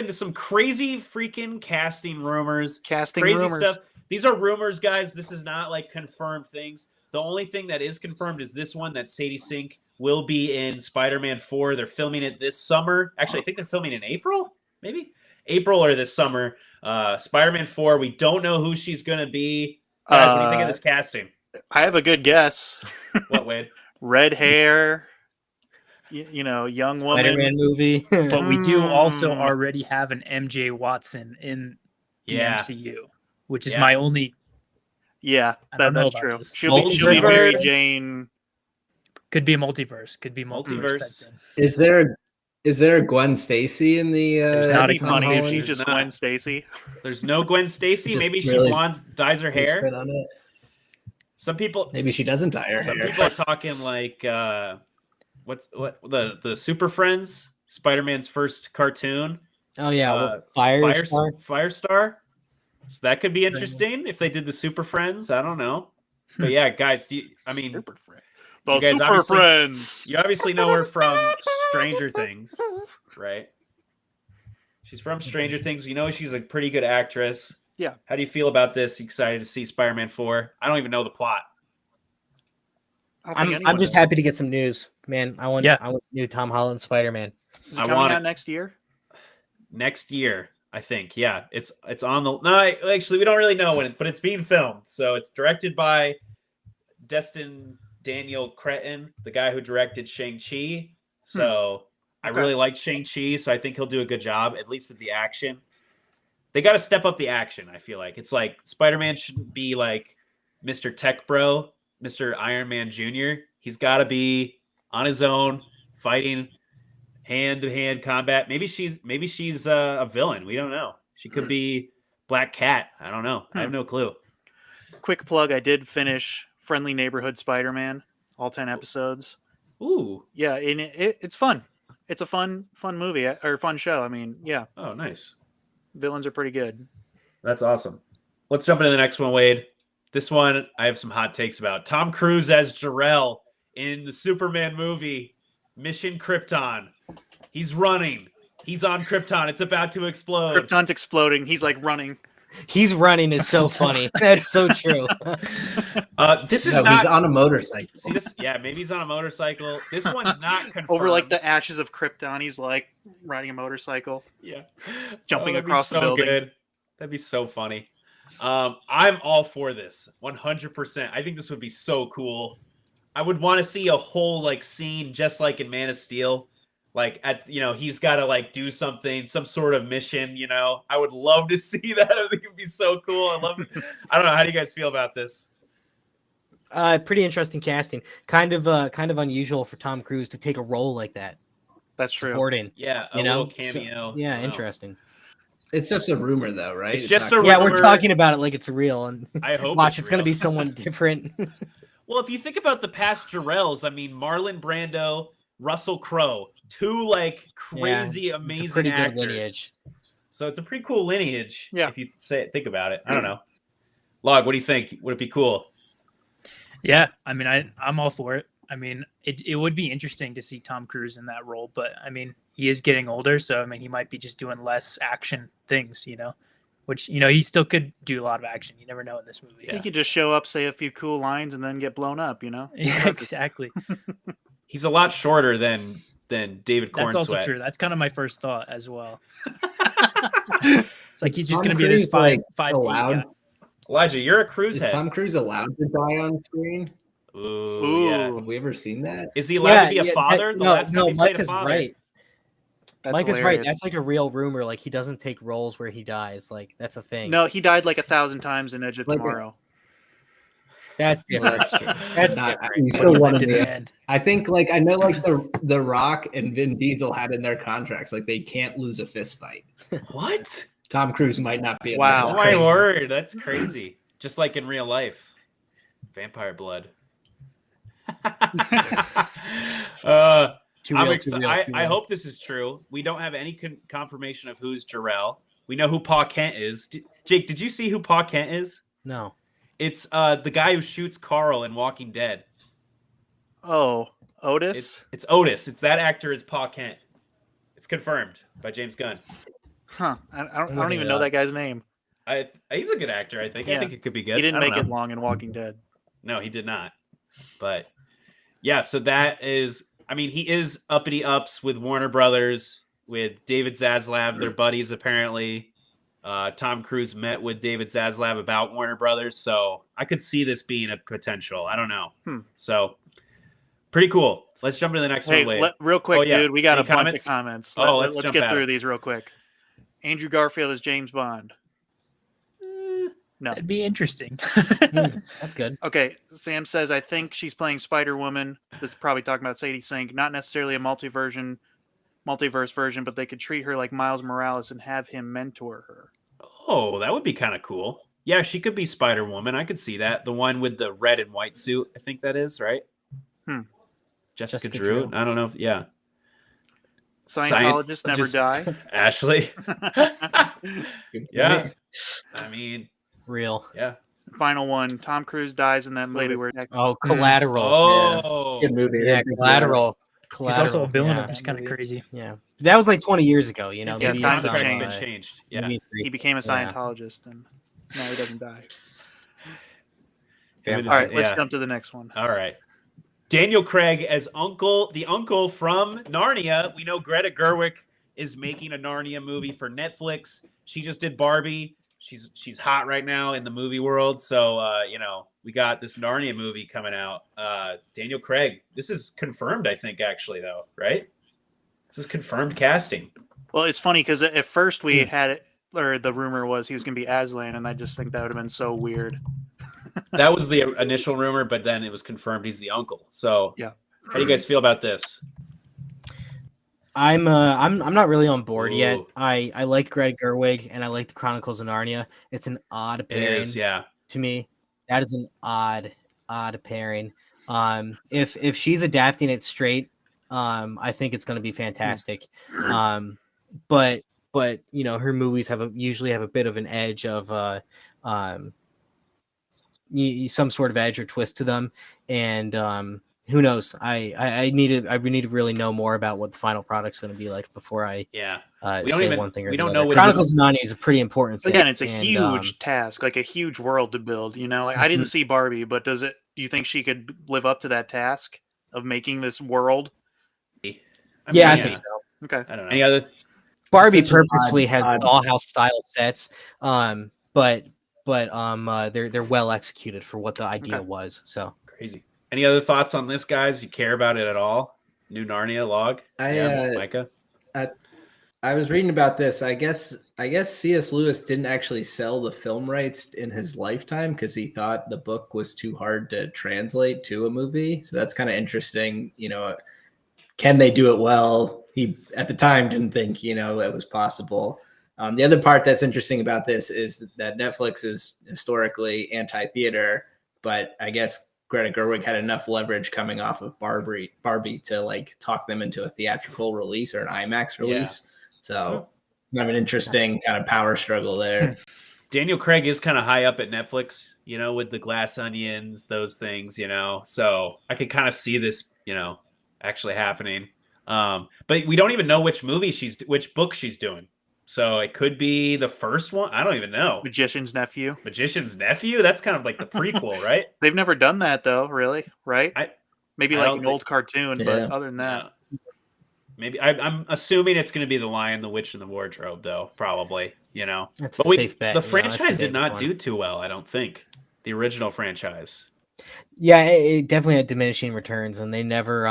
into some crazy freaking casting rumors. Casting crazy rumors. stuff. These are rumors, guys. This is not like confirmed things. The only thing that is confirmed is this one, that Sadie Sink will be in Spider-Man 4. They're filming it this summer. Actually, I think they're filming in April, maybe? April or this summer. Spider-Man 4, we don't know who she's going to be. Guys, what do you think of this casting? I have a good guess. What, Wade? Red hair, young woman. Spider-Man movie. But we do also already have an MJ Watson in the MCU, which is my only... Yeah, that's true. This. She'll be Mary Jane. Could be a multiverse. Could be multiverse. Type thing. Is there a Gwen Stacy in the? There's not It'd be funny if she's just Gwen Stacy. There's no Gwen Stacy. Maybe she dyes her hair. Some people. Maybe she doesn't dye her hair. Some people are talking like what the Super Friends, Spider-Man's first cartoon. Oh yeah, Firestar. So that could be interesting if they did the Super Friends. I don't know, but yeah, guys. Super Friends. The Super Friends. You obviously know her from Stranger Things, right? She's from Stranger Things. You know she's a pretty good actress. Yeah. How do you feel about this? You excited to see Spider-Man 4? I don't even know the plot. I'm just happy to get some news, man. I want new Tom Holland Spider-Man. Is it coming out next year? Next year, I think. Yeah, it's on the. No, actually, we don't really know when, but it's being filmed. So it's directed by Daniel Cretton, the guy who directed Shang-Chi. So I really like Shang-Chi, so I think he'll do a good job, at least with the action. They got to step up the action, I feel like. It's like Spider-Man shouldn't be like Mr. Tech Bro, Mr. Iron Man Jr. He's got to be on his own, fighting hand-to-hand combat. Maybe she's a villain. We don't know. She could be Black Cat. I don't know. I have no clue. Quick plug, I did finish Friendly Neighborhood Spider-Man, all 10 episodes. Ooh. Yeah, and it's fun. It's a fun movie, or fun show. I mean, yeah. Oh, nice. Villains are pretty good. That's awesome. Let's jump into the next one, Wade. This one, I have some hot takes about. Tom Cruise as Jor-El in the Superman movie, Mission Krypton. He's running. He's on Krypton. It's about to explode. Krypton's exploding. He's like running. He's running is so funny. That's so true. This is not. He's on a motorcycle. See this? Yeah, maybe he's on a motorcycle. This one's not confirmed. Over like the ashes of Krypton, he's like riding a motorcycle. Yeah, jumping across the building. Good. That'd be so funny. I'm all for this, 100%. I think this would be so cool. I would want to see a whole like scene just like in Man of Steel. Like he's got to like do something, some sort of mission. I would love to see that. I think it'd be so cool. I love it. I don't know. How do you guys feel about this? Pretty interesting casting. Kind of unusual for Tom Cruise to take a role like that. That's true. Supporting. Yeah, a little cameo. So, interesting. It's just a rumor, though, right? It's just a rumor. Yeah, we're talking about it like it's real, and I hope it's going to be someone different. Well, if you think about the past Jor-Els, I mean, Marlon Brando, Russell Crowe, two like crazy, amazing it's a pretty actors. Good lineage. So it's a pretty cool lineage. Yeah. If you think about it, I don't know. Log, what do you think? Would it be cool? Yeah, I mean, I'm all for it. I mean, it would be interesting to see Tom Cruise in that role, but I mean, he is getting older, so I mean, he might be just doing less action things, which, he still could do a lot of action. You never know in this movie. He could just show up, say a few cool lines, and then get blown up, Yeah, exactly. He's a lot shorter than David Cornsweet. That's also true. That's kind of my first thought as well. It's like he's just going to be this 5'8" guy. Elijah, you're a Cruise Is head. Tom Cruise allowed to die on screen? Ooh, yeah. Have we ever seen that? Is he allowed to be a father? No, Mike is right. Mike is right. hilarious. That's like a real rumor. Like he doesn't take roles where he dies. Like that's a thing. No, he died like 1,000 times in Edge of Tomorrow. That's different. That's true. That's Not- different. you still want To to the be. end. I think, I know, the Rock and Vin Diesel had in their contracts, they can't lose a fist fight. What? Tom Cruise might not be. Wow. Oh my word, that's crazy. Just like in real life. Vampire blood. I hope this is true. We don't have any confirmation of who's Jor-El. We know who Pa Kent is. Jake, did you see who Pa Kent is? No. It's the guy who shoots Carl in Walking Dead. Oh, Otis? It's Otis. It's that actor is Pa Kent. It's confirmed by James Gunn. Huh? I don't Looking even it know up. that guy's name. He's a good actor. I think. I Yeah. think it could be good. He didn't I don't make it know. long in Walking Dead. No, he did not. But yeah, so that is. I mean, he is uppity ups with Warner Brothers, with David Zaslav. They're buddies apparently. Tom Cruise met with David Zaslav about Warner Brothers, so I could see this being a potential. I don't know. So pretty cool. Let's jump into the next Hey, one. Wade. real quick, Oh, yeah. dude, we got Any a bunch comments? of comments. Oh, let's Let's jump get at through 'em. these real quick. Andrew Garfield is James Bond. No. That'd be interesting. That's good. Okay, Sam says, I think she's playing Spider-Woman. This is probably talking about Sadie Sink. Not necessarily a multiverse version, but they could treat her like Miles Morales and have him mentor her. Oh, that would be kind of cool. Yeah, she could be Spider-Woman. I could see that. The one with the red and white suit. I think that is, right? Jessica Drew. I don't know. Yeah. Scientologists never die. Ashley. Good Yeah. point. I mean, Real. yeah. Final one. Tom Cruise dies in that movie where Oh, Collateral. Oh. Good movie. Yeah, Collateral. He's also a villain, Yeah. which is kind of crazy. Yeah, that was like 20 years ago. You know, Yeah, His maybe times it's have on, contract's changed. been changed. Yeah. maybe he became a Yeah. Scientologist and now he doesn't die. Maybe All right, yeah. let's jump to the next one. All right. Daniel Craig as the uncle from Narnia. We know Greta Gerwig is making a Narnia movie for Netflix. She just did Barbie. She's hot right now in the movie world. So we got this Narnia movie coming out. Daniel Craig. This is confirmed, I think, actually, though, right? This is confirmed casting. Well, it's funny because at first we had it, or the rumor was he was going to be Aslan, and I just think that would have been so weird. That was the initial rumor, but then it was confirmed he's the uncle. So Yeah. How do you guys feel about this? I'm not really on board yet. Ooh. I like Greta Gerwig and I like the Chronicles of Narnia. It's an odd It pairing is, yeah. to me. That is an odd pairing. If she's adapting it straight, I think it's going to be fantastic. But her movies usually have a bit of an edge of some sort of edge or twist to them, and who knows? I need to really know more about what the final product's going to be like before I We don't say even- one thing or we the don't other. know what Chronicles of Narnia is a pretty important thing. Again, it's a and, huge task, like a huge world to build. Like, I didn't see Barbie, but do you think she could live up to that task of making this world? I I think so. Okay. I don't know. Any other? Barbie Such an purposely has odd- dollhouse style sets, but they're well executed for what the idea Okay. was. So Crazy. Any other thoughts on this, guys? You care about it at all? New Narnia log? Micah? I was reading about this. I guess C.S. Lewis didn't actually sell the film rights in his lifetime because he thought the book was too hard to translate to a movie. So that's kind of interesting. Can they do it well? He at the time didn't think it was possible. The other part that's interesting about this is that Netflix is historically anti-theater, but I guess Greta Gerwig had enough leverage coming off of Barbie to talk them into a theatrical release or an IMAX release. So kind of an interesting kind of power struggle there. Daniel Craig is kind of high up at Netflix, with the Glass Onions, those things, So I could kind of see this, actually happening. But we don't even know which book she's doing. So it could be the first one. I don't even know. Magician's Nephew. Magician's Nephew? That's kind of like the prequel, right? They've never done that though, really, right? Maybe I like don't an think- old cartoon, but other than that, Maybe I'm assuming it's going to be The Lion, the Witch, and the Wardrobe, though. Probably, that's But a safe bet. the that's franchise did safe not one. do too well. I don't think the original franchise. Yeah, it definitely had diminishing returns, and they never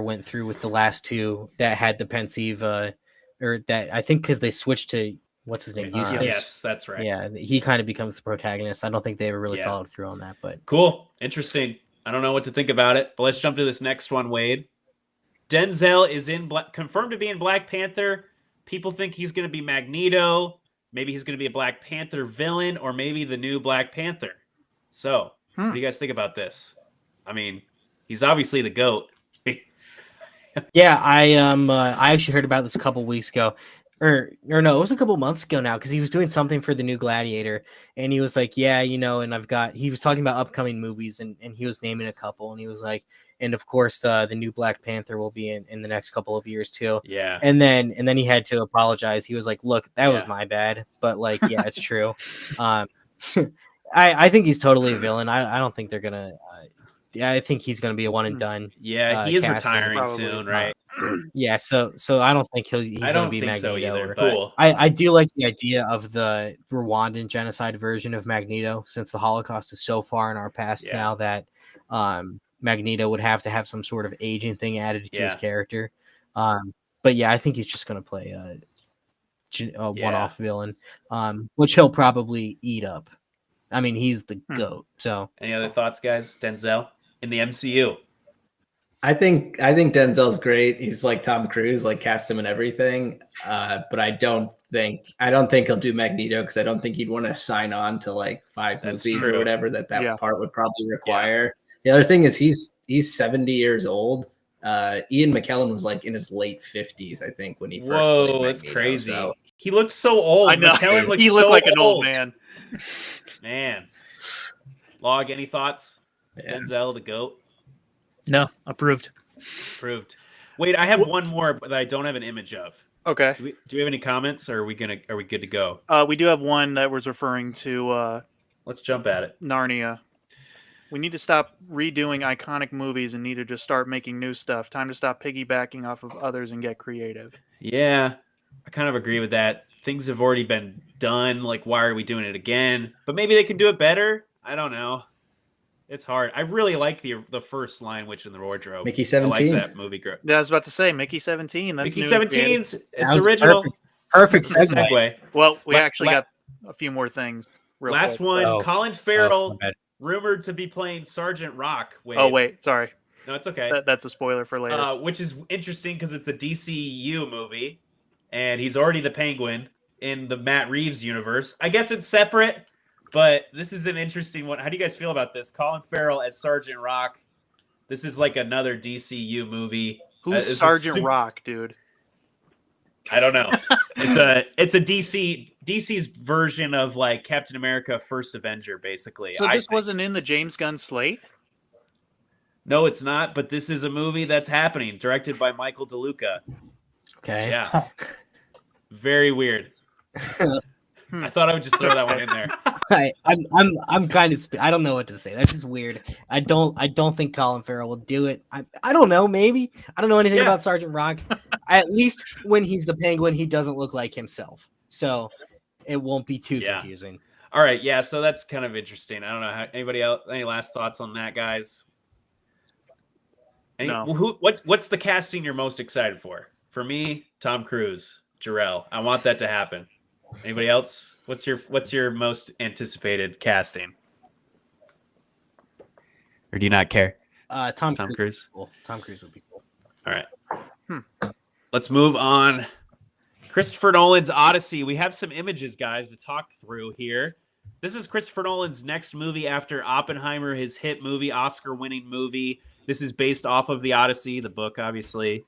went through with the last two that had the pensive or that I think because they switched to what's his name, Eustace. Yes, that's right. Yeah, he kind of becomes the protagonist. I don't think they ever really Yeah. followed through on that, but Cool, interesting. I don't know what to think about it, but let's jump to this next one. Wade, Denzel is confirmed to be in Black Panther. People think he's going to be Magneto. Maybe he's going to be a Black Panther villain, or maybe the new Black Panther. So, what do you guys think about this? I mean, he's obviously the GOAT. yeah, I actually heard about this a couple weeks ago, or no, it was a couple months ago now because he was doing something for the new Gladiator, and he was like, yeah, and he was talking about upcoming movies, and he was naming a couple, and he was like, and of course the new Black Panther will be in the next couple of years too. Yeah. And then he had to apologize. He was like, "Look, that was Yeah. my bad," but like, yeah, it's true. I think he's totally a villain. I don't think they're gonna. I think he's gonna be a one and done. Yeah, he is casting. retiring Probably. soon, right? Yeah, so I don't think he's I gonna don't be think so Magneto. either. or- But cool. I do like the idea of the Rwandan genocide version of Magneto, since the Holocaust is so far in our past Yeah. now that Magneto would have to have some sort of aging thing added to his Yeah. character. But yeah, I think he's just gonna play a one-off villain, which he'll probably eat up. I mean, he's the GOAT. So Any other thoughts, guys? Denzel in the MCU. I think Denzel's great. He's like Tom Cruise, like cast him in everything. But I don't think he'll do Magneto because I don't think he'd want to sign on to like 5 That's movies true. or whatever that Yeah. part would probably require. The other thing is he's 70 years old. Ian McKellen was like in his late 50s, I think, when he first played Whoa, that's Magneto, crazy. so- He looked so old. I know. McKellen looks He looked so like an old man. Man. Log, any thoughts? Yeah. Denzel, the GOAT. No, approved. Approved. Wait, I have one more that I don't have an image of. Okay. Do we have any comments, or are we good to go? We do have one that was referring to Let's jump at it. Narnia. We need to stop redoing iconic movies and need to just start making new stuff. Time to stop piggybacking off of others and get creative. Yeah, I kind of agree with that. Things have already been done. Like, why are we doing it again? But maybe they can do it better. I don't know. It's hard. I really like the first Lion Witch in the Wardrobe. Mickey I 17. like that movie. Yeah, I was about to say Mickey 17. That's Mickey new and creative. 17's that it's was original. Perfect Segue. segue. Well, we La- actually la- got a few more things. Real Last quick. one. Oh. Colin Oh, Farrell, my bad. rumored to be playing Sergeant Rock. Oh wait, sorry. No, it's okay. That's a spoiler for later. Which is interesting because it's a DCU movie, and he's already the Penguin in the Matt Reeves universe. I guess it's separate, but this is an interesting one. How do you guys feel about this? Colin Farrell as Sergeant Rock. This is like another DCU movie. Who's it's a Sergeant Rock, dude? I don't know. It's a DC's version of like Captain America: First Avenger, basically. So I this think. wasn't in the James Gunn slate? No, it's not. But this is a movie that's happening, directed by Michael DeLuca. Okay. Yeah. Very weird. I thought I would just throw that one in there. I'm kind of I don't know what to say. That's just weird. I don't think Colin Farrell will do it. I don't know. Maybe I don't know anything Yeah. about Sergeant Rock. At least when he's the Penguin, he doesn't look like himself, so it won't be too Yeah. confusing. All right, yeah. So that's kind of interesting. I don't know. Anybody else? Any last thoughts on that, guys? No. What's the casting you're most excited for? For me, Tom Cruise, Jor-El. I want that to happen. Anybody else? What's your most anticipated casting? Or do you not care? Tom Cruise. would be cool. Tom Cruise would be cool. All right. Let's move on. Christopher Nolan's Odyssey. We have some images, guys, to talk through here. This is Christopher Nolan's next movie after Oppenheimer, his hit movie, Oscar-winning movie. This is based off of the Odyssey, the book, obviously,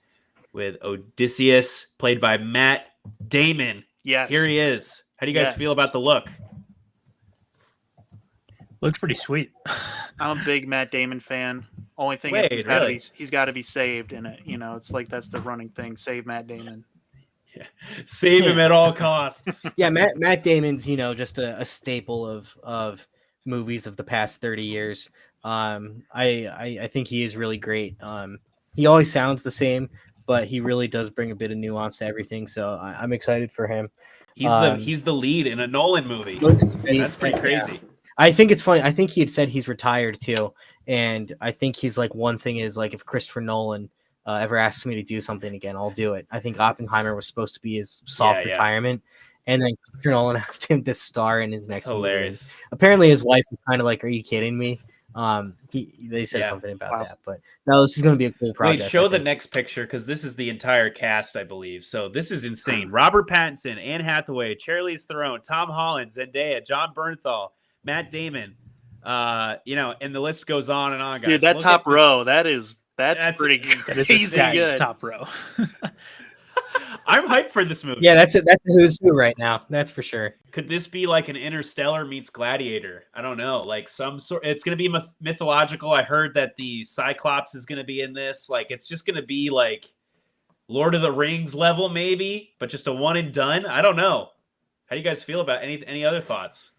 with Odysseus, played by Matt Damon. Yes. Here he is. How do you guys Yes. feel about the look? Looks pretty sweet. I'm a big Matt Damon fan. Only thing Wait, is really? he's got to be saved in it. You know, it's like that's the running thing. Save Matt Damon. Save him at all costs. Yeah, Matt Damon's just a staple of movies of the past 30 years. I think he is really great. He always sounds the same, but he really does bring a bit of nuance to everything. So I'm excited for him. He's the lead in a Nolan movie. Looks great. That's pretty crazy. Yeah. I think it's funny. I think he had said he's retired too, and I think he's like one thing is like if Christopher Nolan ever asks me to do something again, I'll do it. I think Oppenheimer was supposed to be his soft Yeah. retirement, and then Christopher Nolan asked him to star in his next That's movie. hilarious. Apparently, his wife was kind of like, "Are you kidding me?" They said Yeah. something about Wow. that, but no, this is going to be a cool project. Wait, show I the think. next picture because this is the entire cast, I believe. So this is insane. Robert Pattinson, Anne Hathaway, Charlize Theron, Tom Holland, Zendaya, John Bernthal, Matt Damon. And the list goes on and on, guys. Dude, that Look top at this. row, that's pretty That's That is crazy a stacked good. top row. I'm hyped for this movie. Yeah, that's it. That's a who's who right now. That's for sure. Could this be like an Interstellar meets Gladiator? I don't know. Like some sort. It's going to be mythological. I heard that the Cyclops is going to be in this. Like it's just going to be like Lord of the Rings level, maybe, but just a one and done. I don't know. How do you guys feel about any other thoughts?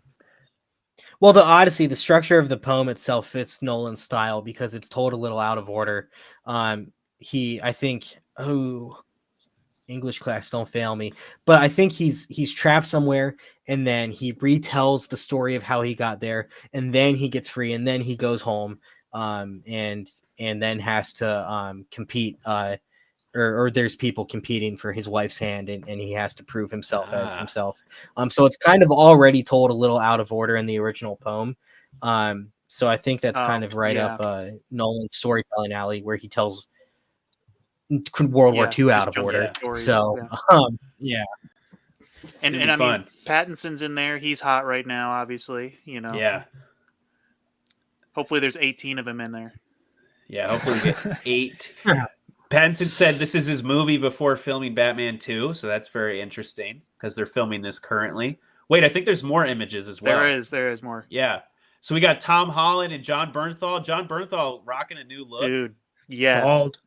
Well, the Odyssey, the structure of the poem itself fits Nolan's style because it's told a little out of order. English class, don't fail me, but I think he's trapped somewhere, and then he retells the story of how he got there, and then he gets free, and then he goes home, and then has to compete. Or there's people competing for his wife's hand, and he has to prove himself as himself. So it's kind of already told a little out of order in the original poem. So I think that's kind of right up Nolan's storytelling alley, where he tells World War II out of order. Stories, so yeah. And I mean, Pattinson's in there. He's hot right now, obviously. You know. Yeah. Hopefully, there's 18 of them in there. Yeah. Hopefully, we get 8. Pattinson said this is his movie before filming Batman 2, so that's very interesting because they're filming this currently. Wait, I think there's more images as well. There is more. Yeah. So we got Tom Holland and John Bernthal. John Bernthal rocking a new look. Dude, yes. Bald.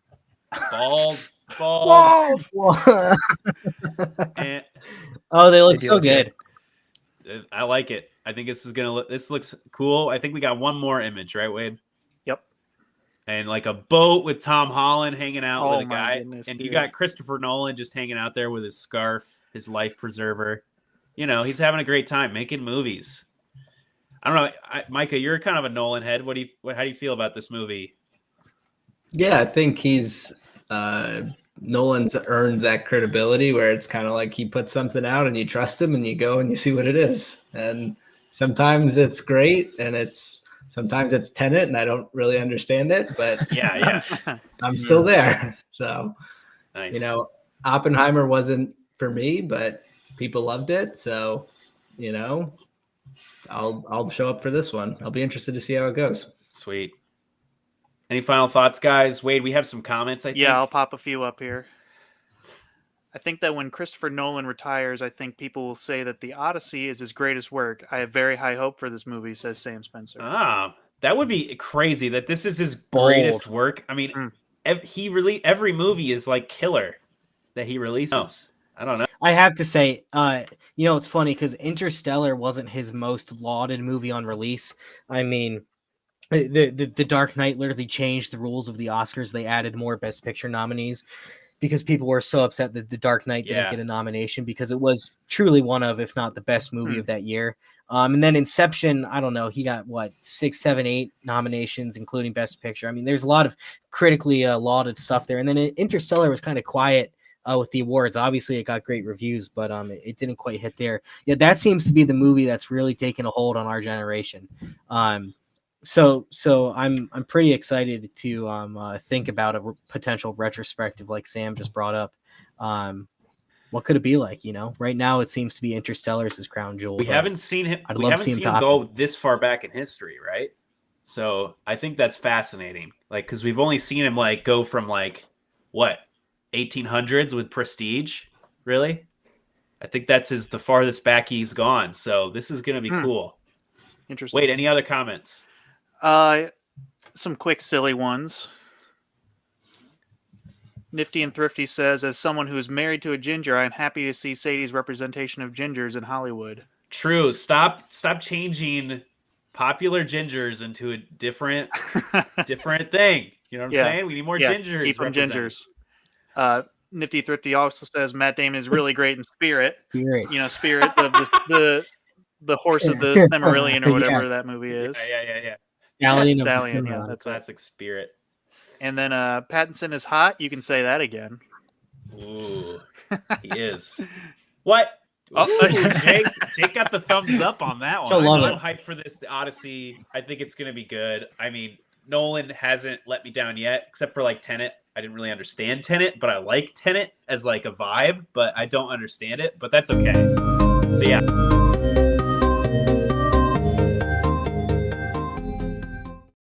And, they look so good. I like it. I think this looks cool. I think we got one more image, right, Wade? Yep. And like a boat with Tom Holland hanging out with a guy. Goodness, and dude. you got Christopher Nolan just hanging out there with his scarf, his life preserver. You know, he's having a great time making movies. I don't know. Micah, you're kind of a Nolan head. How do you feel about this movie? Yeah, I think Nolan's earned that credibility where it's kind of like he puts something out and you trust him and you go and you see what it is. And sometimes it's great and sometimes it's Tenet and I don't really understand it, but yeah. I'm still there. So, nice. You know, Oppenheimer wasn't for me, but people loved it. So, you know, I'll show up for this one. I'll be interested to see how it goes. Sweet. Any final thoughts, guys? Wade, we have some comments, I think. Yeah, I'll pop a few up here. I think that when Christopher Nolan retires, I think people will say that The Odyssey is his greatest work. I have very high hope for this movie, says Sam Spencer. That would be crazy that this is his greatest work. I mean, every movie is like killer that he releases. I don't know. I have to say, it's funny because Interstellar wasn't his most lauded movie on release. I mean, the Dark Knight literally changed the rules of the Oscars. They added more Best Picture nominees because people were so upset that the Dark Knight didn't get a nomination because it was truly one of, if not the best movie of that year. And then Inception, I don't know, he got 6, 7, 8 nominations, including Best Picture. I mean, there's a lot of critically lauded stuff there. And then Interstellar was kind of quiet with the awards. Obviously, it got great reviews, but it didn't quite hit there. Yeah, that seems to be the movie that's really taken a hold on our generation. So I'm pretty excited to think about a potential retrospective like Sam just brought up. What could it be like? You know, right now it seems to be Interstellar's his crown jewel. We haven't seen him. I'd we love haven't to see him seen him go this far back in history, right? So I think that's fascinating. Like, because we've only seen him go from 1800s with Prestige. Really, I think that's the farthest back he's gone. So this is going to be cool. Interesting. Wait, any other comments? Some quick silly ones. Nifty and Thrifty says, as someone who is married to a ginger, I am happy to see Sadie's representation of gingers in Hollywood. True. Stop changing popular gingers into a different thing. You know what I'm saying? We need more gingers. Keep them gingers. Nifty Thrifty also says Matt Damon is really great in Spirit. You know, Spirit, the horse of the Cimmerian or whatever that movie is. Yeah. Stallion, yeah, that's classic Spirit. And then Pattinson is hot. You can say that again. Ooh, he is. What? Ooh, Jake got the thumbs up on that one. I'm hyped for this, the Odyssey. I think it's going to be good. I mean, Nolan hasn't let me down yet, except for Tenet. I didn't really understand Tenet, but I like Tenet as a vibe, but I don't understand it. But that's okay. So yeah.